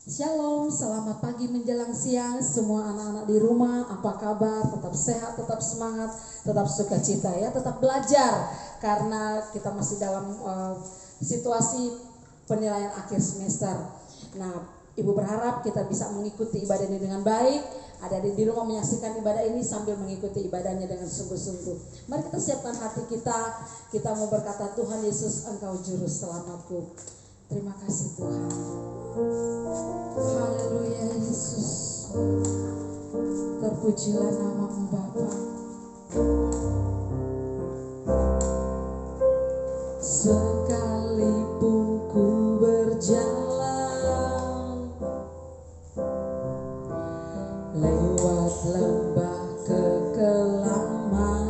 Shalom, selamat pagi menjelang siang semua anak-anak di rumah. Apa kabar? Tetap sehat, tetap semangat, tetap sukacita ya, tetap belajar karena kita masih dalam situasi penilaian akhir semester. Nah, Ibu berharap kita bisa mengikuti ibadah ini dengan baik. Ada di rumah menyaksikan ibadah ini sambil mengikuti ibadahnya dengan sungguh-sungguh. Mari kita siapkan hati kita. Kita mau berkata, Tuhan Yesus, Engkau juru selamatku. Terima kasih Tuhan. Haleluya Yesus. Terpujilah namamu Bapa. Sekalipun ku berjalan lewat lembah kekelaman,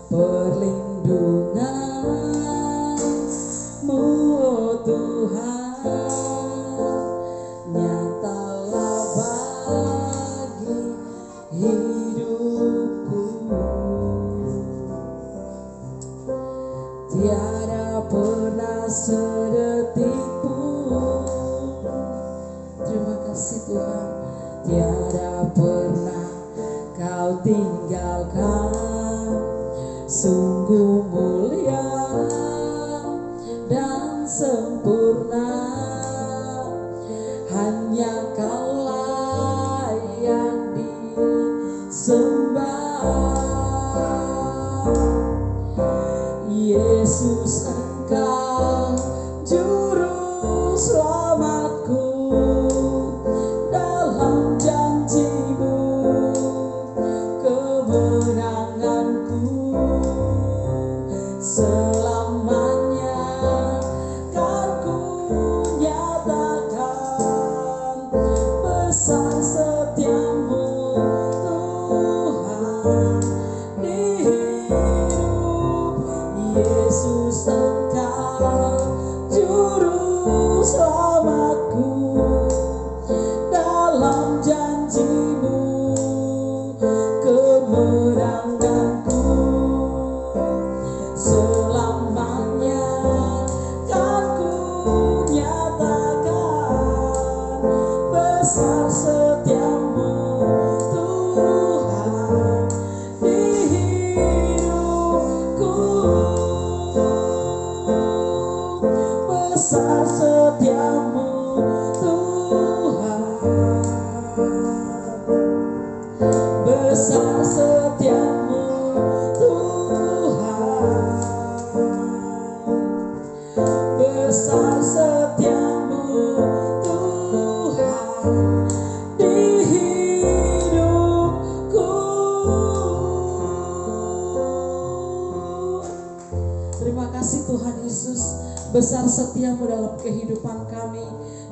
perlindungan-Mu oh Tuhan nyatalah bagi hidupku. Tiada pernah sedetik pun, terima kasih Tuhan, tiada pernah Kau tinggalkan. Sungguh mulia dan sempurna, hanya Kaulah yang disembah. Yesus, Engkau juru selamatku, dalam janji-Mu kemenanganku. Selamanya kan ku nyatakan besar setiamu Tuhan di hidup. Yesus, Engkau juru selamatku, dalam janji-Mu kemenanganku. Selamanya kan ku nyatakan besar setiamu Tuhan di hidupku. Besar setiamu Tuhan, besar setiamu Tuhan, besar setiamu Tuhan di hidupku. Terima kasih Tuhan Yesus, besar setiamu dalam kehidupan kami.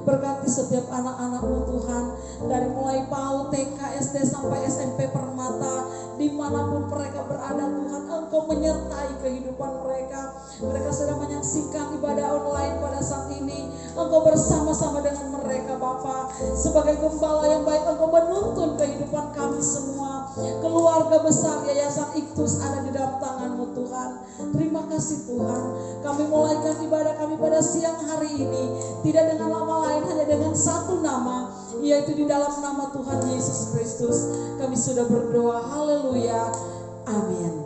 Berkati setiap anak-anak-Mu Tuhan, dari mulai PAUD, TK, SD sampai SMP Permata, dimanapun mereka berada Tuhan, Engkau menyertai kehidupan mereka. Mereka sedang menyaksikan ibadah online pada saat ini. Engkau bersama-sama dengan mereka Bapa. Sebagai gembala yang baik, Engkau menuntun kehidupan kami semua. Keluarga besar Yayasan Iktus ada di dalam tangan-Mu Tuhan. Terima kasih Tuhan. Kami mulaikan ibadah kami pada siang hari ini tidak dengan nama lain, hanya dengan satu nama, yaitu di dalam nama Tuhan Yesus Kristus. Kami sudah berdoa. Haleluya. Amin.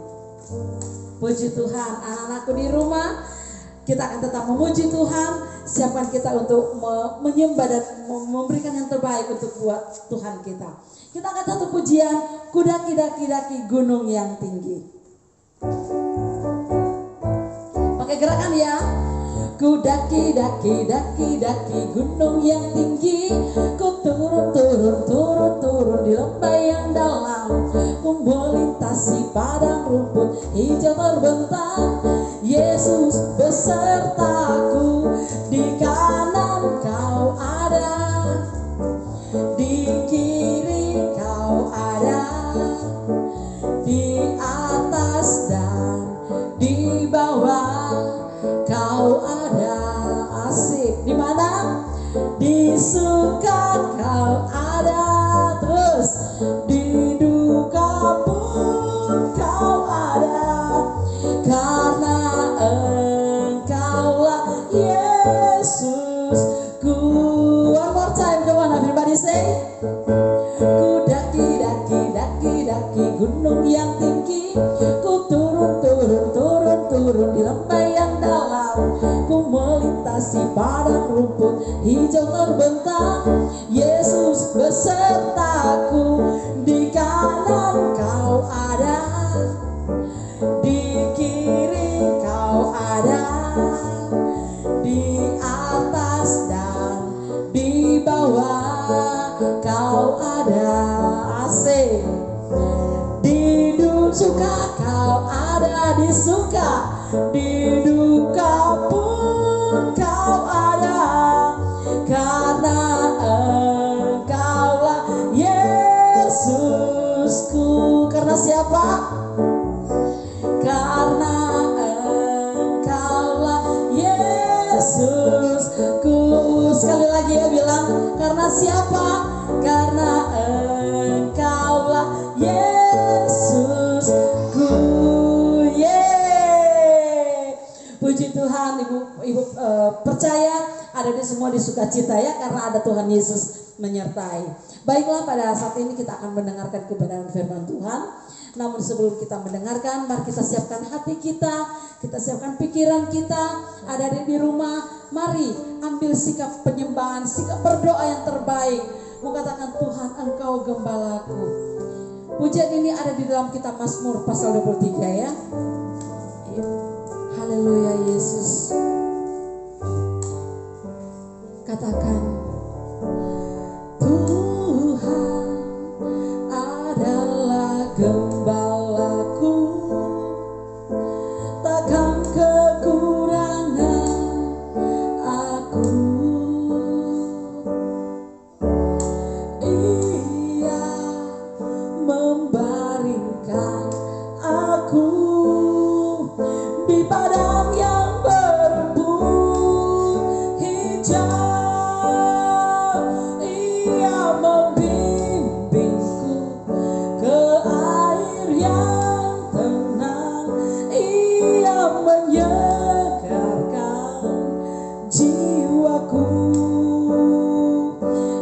Puji Tuhan. Anak-anakku di rumah, kita akan tetap memuji Tuhan. Siapkan kita untuk menyembah dan memberikan yang terbaik untuk buat Tuhan kita. Kita akan satu pujian, ku daki-daki gunung yang tinggi. Pakai gerakan ya. Ku daki-daki gunung yang tinggi, ku turun di lembah yang dalam, ku melintasi padang rumput hijau terbentang. Yesus besertaku, di kanan Kau ada, di kiri Kau ada, di atas dan di bawah Kau ada. Asik. Di mana? Di suka Kau ada, terus di duka pun Kau ada, karena Engkaulah Yesus ku time, come on everybody say. Ku daki daki daki daki gunung yang tinggi, ku turun turun turun turun di lembah yang dalam, ku melintasi padang rumput hijau terbentang. Yesus besertaku, di kanan kau ada, di kiri kau ada, di atas dan di bawah kau ada. Asik. Di suka kau ada, di suka, di duka pun kau ada, karena Engkaulah Yesusku. Karena siapa? Karena Engkaulah Yesusku. Sekali lagi ya, bilang karena siapa? Karena Engkaulah Yesusku. Yeay. Puji Tuhan, ibu percaya ada di semua di sukacita ya, karena ada Tuhan Yesus menyertai. Baiklah, pada saat ini kita akan mendengarkan kebenaran firman Tuhan. Namun sebelum kita mendengarkan, mari kita siapkan hati kita siapkan pikiran kita. Ada di rumah, mari ambil sikap penyembahan, sikap berdoa yang terbaik. Mau katakan, Tuhan Engkau gembalaku. Pujian ini ada di dalam kitab Mazmur pasal 23 ya. Haleluya Yesus. Katakan, Tuhan adalah gembalaku, takkan kekurangan aku. Ia membaringkan aku di padang yang berbun hijau. Ia membimbingku ke air yang tenang. Ia menyegarkan jiwaku.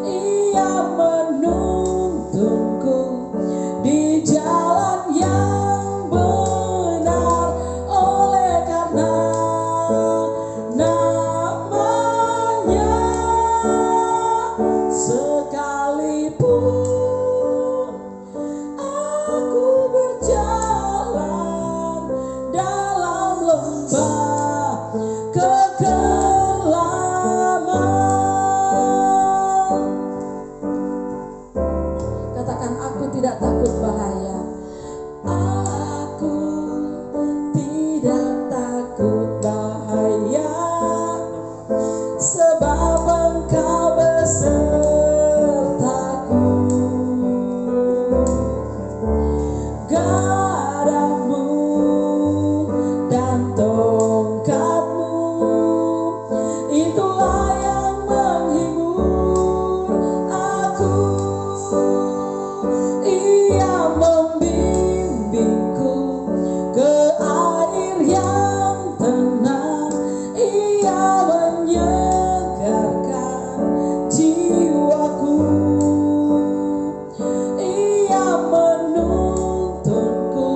Ia menuntunku di jalan yang benar, oleh karena namanya. Sekalipun aku berjalan dalam lembah kekelaman, katakan, aku tidak takut bahaya. Aku tidak takut bahaya, sebab Engkau besertaku. Gadamu dan tongkatmu, itulah yang menghibur aku. Ia membimbingku ke air yang tenang. Ia menyegarkan jiwaku. Ia menuntunku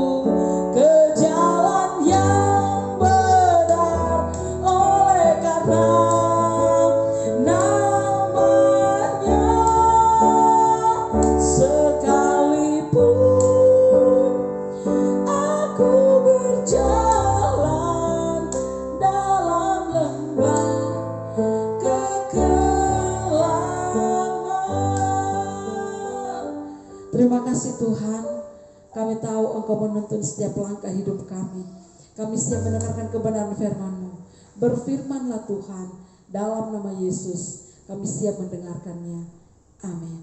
ke jalan yang benar, oleh karena namanya. Sekalipun aku berjalan dalam lembah kekelaman. Terima kasih Tuhan, kami tahu Engkau menuntun setiap langkah hidup kami. Kami siap mendengarkan kebenaran firman-Mu. Berfirmanlah Tuhan, dalam nama Yesus kami siap mendengarkannya. Amin.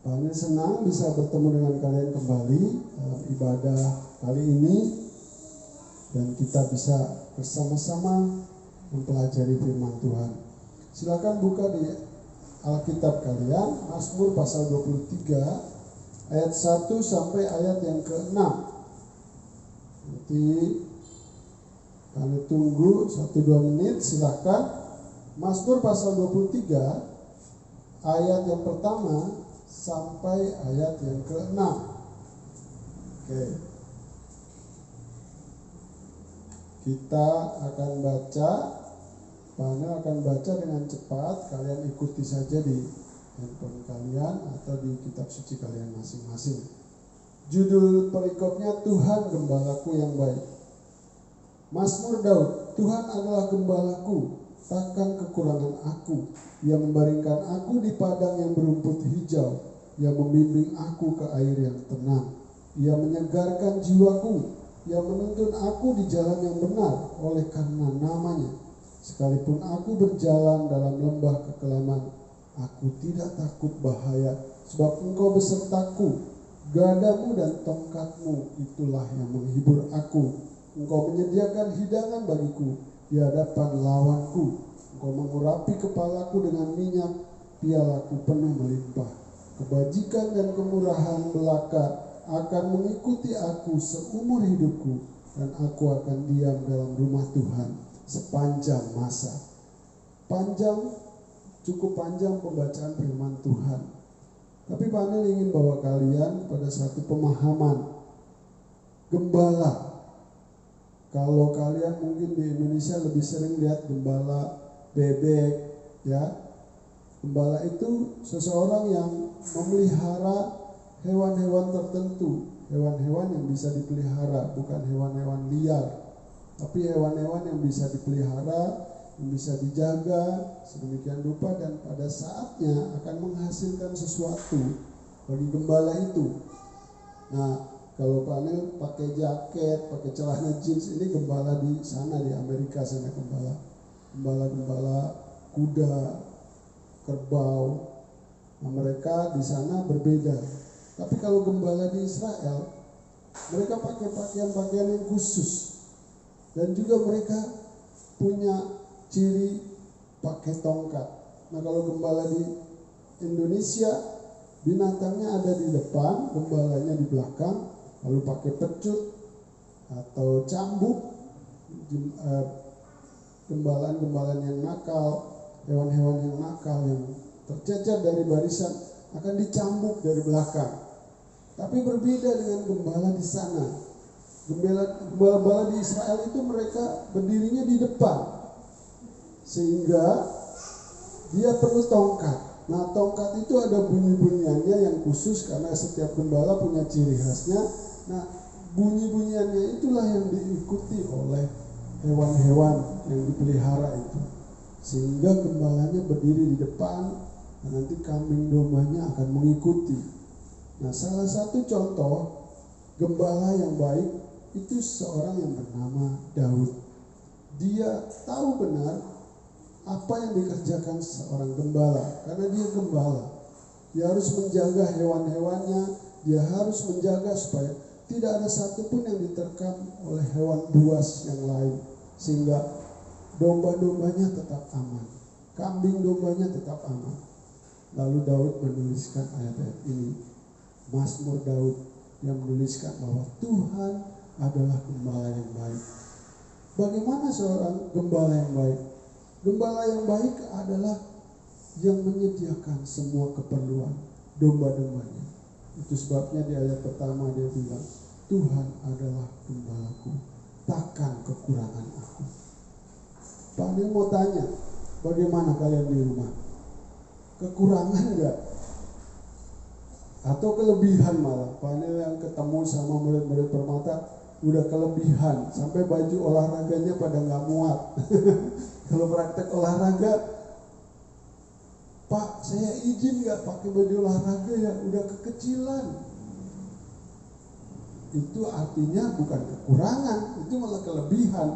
Kami senang bisa bertemu dengan kalian kembali dalam ibadah kali ini, dan kita bisa bersama-sama mempelajari firman Tuhan. Silakan buka di Alkitab kalian, Mazmur pasal 23 ayat 1 sampai ayat yang ke-6. Nanti Kami tunggu 1-2 menit, silakan. Mazmur pasal 23 ayat yang pertama sampai ayat yang ke-6. Oke. Kita akan baca, panel akan baca dengan cepat. Kalian ikuti saja di handphone kalian atau di kitab suci kalian masing-masing. Judul perikopnya, Tuhan Gembalaku yang baik. Mazmur Daud, Tuhan adalah gembalaku, takkan kekurangan aku. Ia membaringkan aku di padang yang berumput hijau. Ia membimbing aku ke air yang tenang. Ia menyegarkan jiwaku. Ia menuntun aku di jalan yang benar oleh karena namanya. Sekalipun aku berjalan dalam lembah kekelaman, aku tidak takut bahaya, sebab Engkau besertaku. Gadamu dan tongkatmu itulah yang menghibur aku. Engkau menyediakan hidangan bagiku di hadapan lawanku. Engkau mengurapi kepalaku dengan minyak, pialaku penuh melimpah. Kebajikan dan kemurahan belaka akan mengikuti aku seumur hidupku, dan aku akan diam dalam rumah Tuhan sepanjang masa. Cukup panjang pembacaan firman Tuhan. Tapi panel ingin bawa kalian pada satu pemahaman. Gembala. Kalau kalian mungkin di Indonesia lebih sering lihat gembala bebek, ya. Gembala itu seseorang yang memelihara hewan-hewan tertentu, hewan-hewan yang bisa dipelihara, bukan hewan-hewan liar, tapi hewan-hewan yang bisa dipelihara, yang bisa dijaga sedemikian rupa, dan pada saatnya akan menghasilkan sesuatu bagi gembala itu. Nah, kalau panel pakai jaket, pakai celana jeans, ini gembala di sana, di Amerika sana gembala kuda, kerbau. Nah, mereka di sana berbeda. Tapi kalau gembala di Israel, mereka pakai pakaian-pakaian yang khusus. Dan juga mereka punya ciri pakai tongkat. Nah, kalau gembala di Indonesia, binatangnya ada di depan, gembalanya di belakang, lalu pakai pecut atau cambuk. Gembalaan-gembalaan yang nakal, hewan-hewan yang nakal yang tercecer dari barisan akan dicambuk dari belakang. Tapi berbeda dengan gembala di sana. Gembala di Israel itu mereka berdirinya di depan, sehingga dia perlu tongkat. Nah, tongkat itu ada bunyi-bunyiannya yang khusus karena setiap gembala punya ciri khasnya. Nah, bunyi-bunyiannya itulah yang diikuti oleh hewan-hewan yang dipelihara itu, sehingga gembalanya berdiri di depan dan nanti kambing dombanya akan mengikuti. Nah, salah satu contoh gembala yang baik itu seorang yang bernama Daud. Dia tahu benar apa yang dikerjakan seorang gembala, karena dia gembala. Dia harus menjaga hewan-hewannya, dia harus menjaga supaya tidak ada satupun yang diterkam oleh hewan buas yang lain, sehingga domba-dombanya tetap aman, kambing dombanya tetap aman. Lalu Daud menuliskan ayat-ayat ini. Mazmur Daud yang menuliskan bahwa Tuhan adalah gembala yang baik. Bagaimana seorang gembala yang baik? Gembala yang baik adalah yang menyediakan semua keperluan domba-dombanya. Itu sebabnya di ayat pertama dia bilang, Tuhan adalah gembalaku, takkan kekurangan aku. Pak Nil mau tanya, bagaimana kalian di rumah? Kekurangan enggak? Atau kelebihan malah? Pak Nil yang ketemu sama murid-murid Permata udah kelebihan, sampai baju olahraganya pada nggak muat. Kalau praktek olahraga, Pak saya izin nggak pakai baju olahraga ya, udah kekecilan. Itu artinya bukan kekurangan, itu malah kelebihan.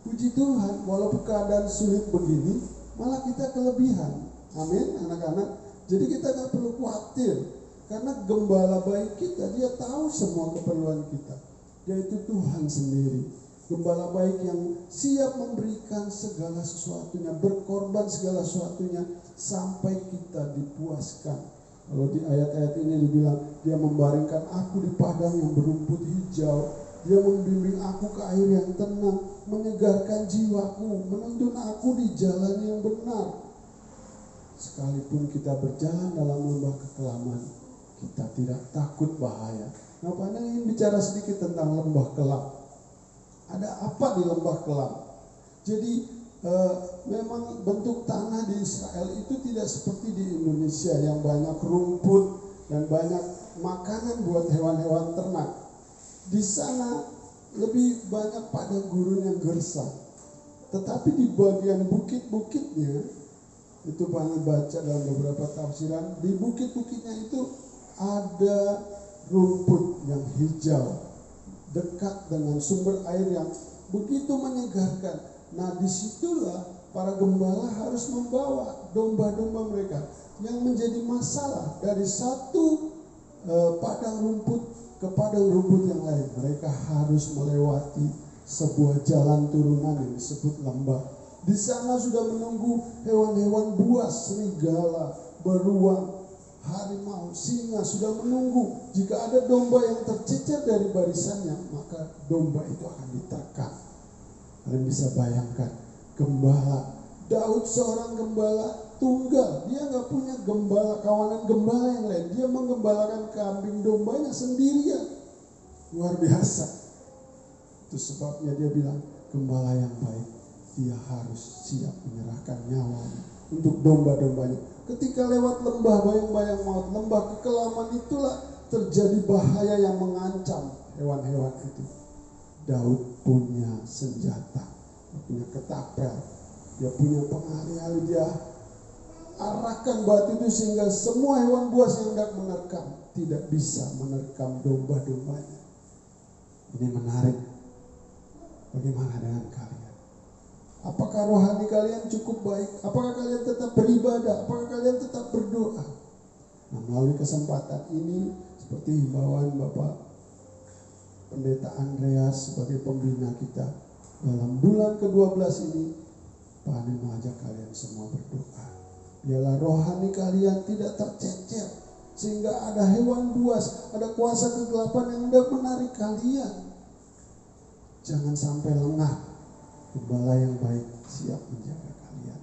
Puji Tuhan, walaupun keadaan sulit begini, malah kita kelebihan. Amin, anak-anak. Jadi kita nggak perlu khawatir, karena gembala baik kita, dia tahu semua keperluan kita, yaitu Tuhan sendiri. Gembala baik yang siap memberikan segala sesuatunya, berkorban segala sesuatunya sampai kita dipuaskan. Kalau di ayat-ayat ini dibilang, dia membaringkan aku di padang yang berumput hijau. Dia membimbing aku ke air yang tenang, menyegarkan jiwaku, menuntun aku di jalan yang benar. Sekalipun kita berjalan dalam lembah kekelaman, kita tidak takut bahaya. Nah, Pak ingin bicara sedikit tentang lembah kelam. Ada apa di lembah kelam? Jadi memang bentuk tanah di Israel itu tidak seperti di Indonesia yang banyak rumput dan banyak makanan buat hewan-hewan ternak. Di sana lebih banyak padang gurun yang gersang. Tetapi di bagian bukit-bukitnya, itu pernah baca dalam beberapa tafsiran, di bukit-bukitnya itu ada rumput yang hijau dekat dengan sumber air yang begitu menyegarkan. Nah, disitulah para gembala harus membawa domba-domba mereka. Yang menjadi masalah dari satu padang rumput ke padang rumput yang lain, mereka harus melewati sebuah jalan turunan yang disebut lembah. Di sana sudah menunggu hewan-hewan buas, serigala, beruang, harimau, singa sudah menunggu. Jika ada domba yang tercecer dari barisannya, maka domba itu akan diterkam. Kalian bisa bayangkan, gembala Daud seorang gembala tunggal. Dia nggak punya gembala, kawanan gembala yang lain. Dia menggembalakan kambing dombanya sendirian. Luar biasa. Itu sebabnya dia bilang, gembala yang baik, dia harus siap menyerahkan nyawanya untuk domba-dombanya. Ketika lewat lembah bayang-bayang maut, lembah kekelaman, itulah terjadi bahaya yang mengancam hewan-hewan itu. Daud punya senjata, dia punya ketapel, dia punya pengali-ali, dia arahkan batu itu sehingga semua hewan buas yang hendak menerkam tidak bisa menerkam domba-dombanya. Ini menarik. Bagaimana dengan kalian? Apakah rohani kalian cukup baik? Apakah kalian tetap beribadah? Apakah kalian tetap berdoa? Nah, melalui kesempatan ini, seperti himbauan Bapak Pendeta Andreas sebagai pembina kita dalam bulan ke-12 ini, Pak Ani mengajak kalian semua berdoa. Biarlah rohani kalian tidak tercecer, sehingga ada hewan buas, ada kuasa kegelapan yang hendak menarik kalian. Jangan sampai lengah. Gembala yang baik siap menjaga kalian.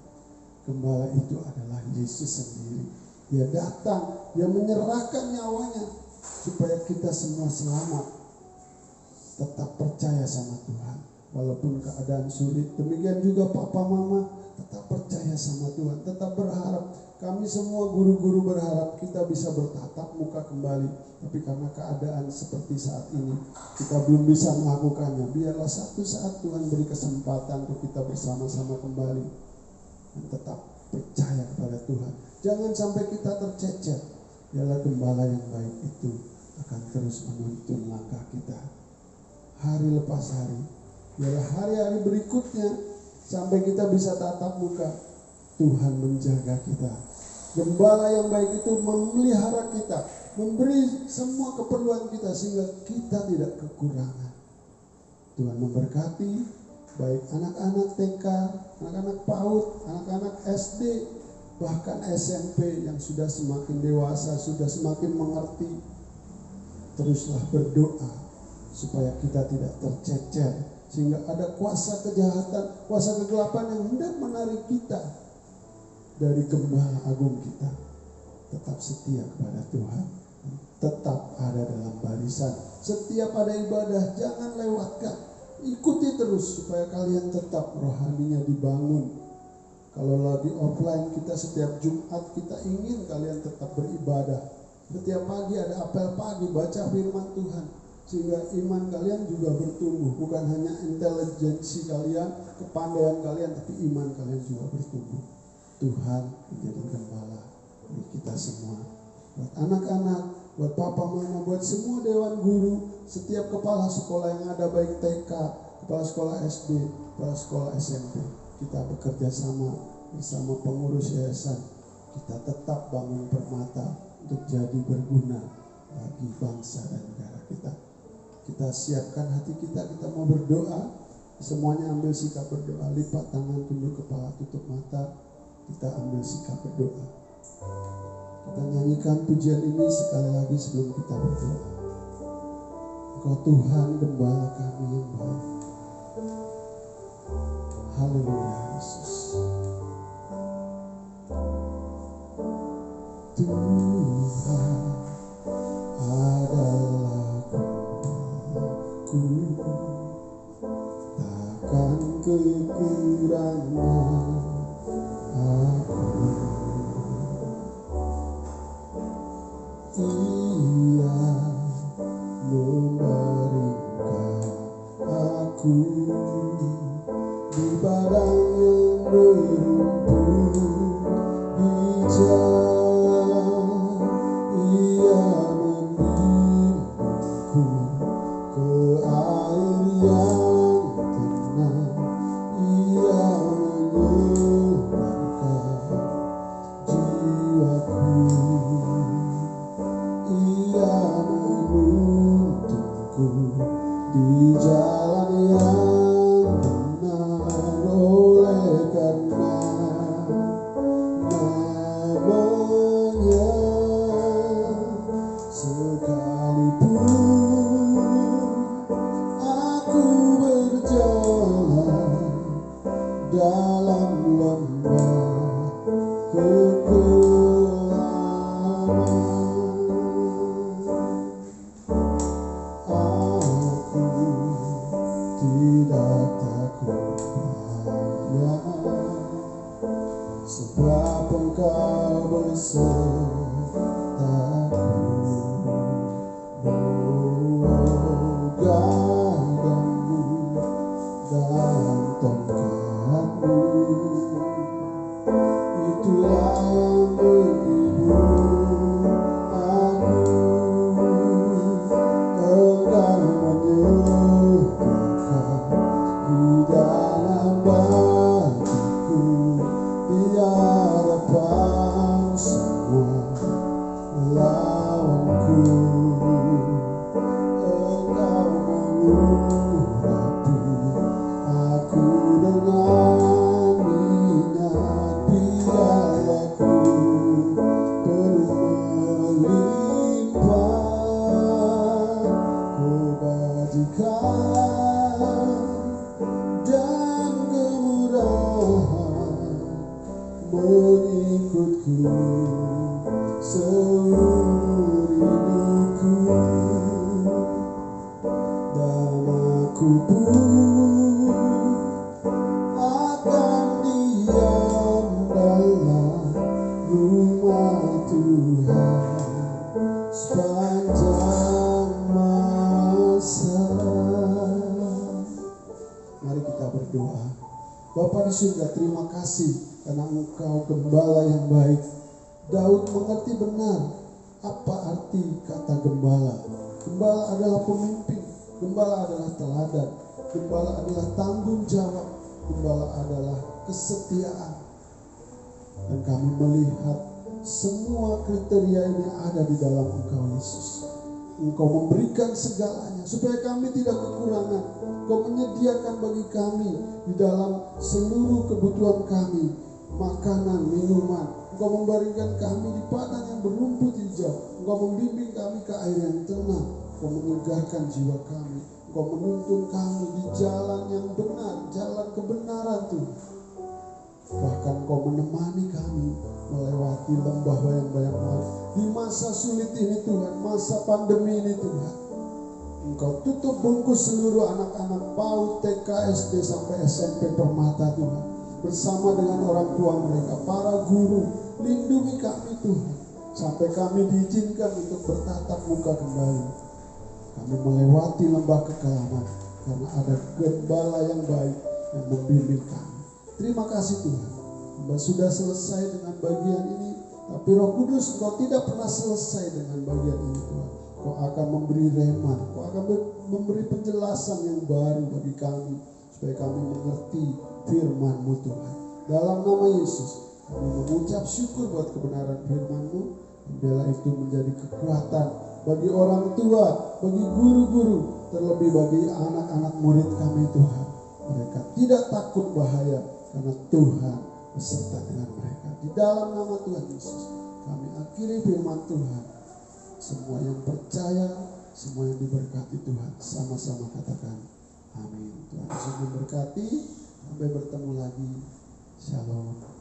Gembala itu adalah Yesus sendiri. Dia datang, dia menyerahkan nyawanya supaya kita semua selamat. Tetap percaya sama Tuhan walaupun keadaan sulit. Demikian juga papa mama, tetap percaya sama Tuhan, tetap berharap. Kami semua guru-guru berharap kita bisa bertatap muka kembali. Tapi karena keadaan seperti saat ini, kita belum bisa melakukannya. Biarlah satu saat Tuhan beri kesempatan untuk kita bersama-sama kembali. Dan tetap percaya kepada Tuhan. Jangan sampai kita tercecer. Biarlah gembala yang baik itu akan terus menuntun langkah kita hari lepas hari. Biarlah hari-hari berikutnya sampai kita bisa tatap muka, Tuhan menjaga kita. Gembala yang baik itu memelihara kita, memberi semua keperluan kita sehingga kita tidak kekurangan. Tuhan memberkati baik anak-anak TK, anak-anak PAUD, anak-anak SD, bahkan SMP yang sudah semakin dewasa, sudah semakin mengerti. Teruslah berdoa supaya kita tidak tercecer, sehingga ada kuasa kejahatan, kuasa kegelapan yang hendak menarik kita dari gembala agung kita. Tetap setia kepada Tuhan, tetap ada dalam barisan. Setiap ada ibadah jangan lewatkan, ikuti terus supaya kalian tetap rohaninya dibangun. Kalau lagi offline, kita setiap Jumat kita ingin kalian tetap beribadah. Setiap pagi ada apel pagi, baca firman Tuhan, sehingga iman kalian juga bertumbuh. Bukan hanya intelijensi kalian, kepandaian kalian, tapi iman kalian juga bertumbuh. Tuhan menjadi gembala bagi kita semua. Buat anak-anak, buat papa mama, buat semua dewan guru, setiap kepala sekolah yang ada, baik TK, kepala sekolah SD, kepala sekolah SMP, kita bekerja sama bersama pengurus yayasan. Kita tetap bangun permata untuk jadi berguna bagi bangsa dan negara kita. Kita siapkan hati kita mau berdoa. Semuanya ambil sikap berdoa. Lipat tangan, tunduk kepala, tutup mata. Kita ambil sikap berdoa. Kita nyanyikan pujian ini sekali lagi sebelum kita berdoa. Engkau Tuhan gembala kami yang baik. Haleluya Yesus. Tuhan adalah gembalaku, takkan kekurangan aku. Ia memeringkan aku di padang yang berumput hijau. Ia membimbingku ke air yang tenang. Ia menyenangkan jiwaku. Ia menuntunku di jalan yang benar, oleh karena namanya. Sekalipun aku berjalan dalam lembah kekelaman, aku tidak takut bahaya, sebab Engkau besertaku. Gadamu dan tongkatmu, itulah yang menghibur aku. Engkau menyediakan hidangan bagiku di hadapan semua lawanku. Engkau mengurapi aku dengan minyak, pialaku penuh melimpah. Kebajikan dan kemurahan mengikutku seumur hidupku, dan aku pun akan diam dalam rumah Tuhan sepanjang masa. Mari kita berdoa. Bapa di surga, terima kasih karena Engkau gembala yang baik. Daud mengerti benar apa arti kata gembala. Gembala adalah pemimpin, gembala adalah teladan, gembala adalah tanggung jawab, gembala adalah kesetiaan. Dan kami melihat semua kriteria ini ada di dalam Engkau Yesus. Engkau memberikan segalanya supaya kami tidak kekurangan. Engkau menyediakan bagi kami di dalam seluruh kebutuhan kami, makanan, minuman. Engkau membaringkan kami di padang yang berumput hijau. Engkau membimbing kami ke air yang tenang. Engkau menyegarkan jiwa kami. Engkau menuntun kami di jalan yang benar, jalan kebenaran Tuhan. Bahkan Engkau menemani kami melewati lembah bayang-bayang di masa sulit ini Tuhan, masa pandemi ini Tuhan. Engkau tutup bungkus seluruh anak-anak PAUD, TK, SD sampai SMP Permata Tuhan, bersama dengan orang tua mereka, para guru. Lindungi kami Tuhan, sampai kami diizinkan untuk bertatap muka kembali. Kami melewati lembah kekelaman karena ada gembala yang baik yang membimbing kami. Terima kasih Tuhan, Hamba sudah selesai dengan bagian ini, tapi Roh Kudus Engkau tidak pernah selesai dengan bagian ini Tuhan. Kau akan memberi rema, Kau akan memberi penjelasan yang baru bagi kami, supaya kami mengerti firman-Mu Tuhan. Dalam nama Yesus, kami mengucap syukur buat kebenaran firman-Mu. Biarlah itu menjadi kekuatan bagi orang tua, bagi guru-guru, terlebih bagi anak-anak murid kami Tuhan. Mereka tidak takut bahaya karena Tuhan beserta dengan mereka. Di dalam nama Tuhan Yesus, kami akhiri firman Tuhan. Semua yang percaya, Semua yang diberkati Tuhan, sama-sama katakan amin. Tuhan Yesus memberkati. Sampai bertemu lagi. Shalom.